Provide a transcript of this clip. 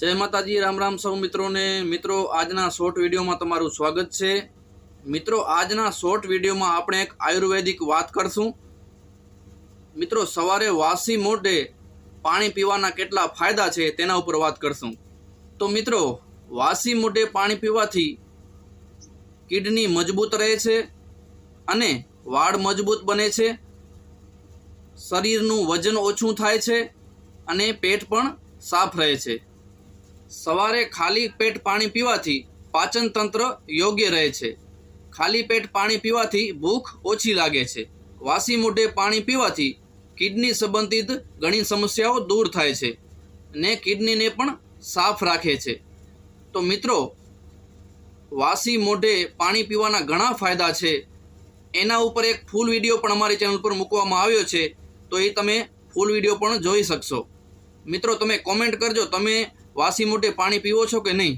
जय माताजी राम राम सौ मित्रों ने। मित्रों आजना शॉर्ट वीडियो में तमारू स्वागत है। मित्रों आजना शॉर्ट वीडियो में आपणे एक आयुर्वेदिक बात करशुं। मित्रों सवारे वासी मोढे पाणी पीवाना केटला फायदा छे तेना उपर बात करशुं। तो मित्रों वासी मोढे पाणी पीवाथी किडनी मजबूत रहे छे अने वाળ मजबूत बने छे, शरीरनुं वजन ओछुं थाय छे अने पेट पण साफ रहे छे। सवारे खाली पेट पाणी पीवाथी पाचन तंत्र योग्य रहे छे। खाली पेट पाणी पीवाथी भूख ओછી लागे छे। वासी मोढे पाणी पीवाथी किडनी संबंधित घणी समस्याओं दूर थाय छे ने किडनी ने पण साफ राखे छे। तो मित्रों वासी मोढे पाणी पीवाना घणा फायदा छे। एना उपर एक फूल विडियो पण अमारी चेनल पर मूकवामां आव्यो छे, तो ए तमे फूल विडियो पण जोई शकशो। मित्रों तमे कॉमेंट करजो, तमे वासी मोढे पाणी पीवो छो के नहीं।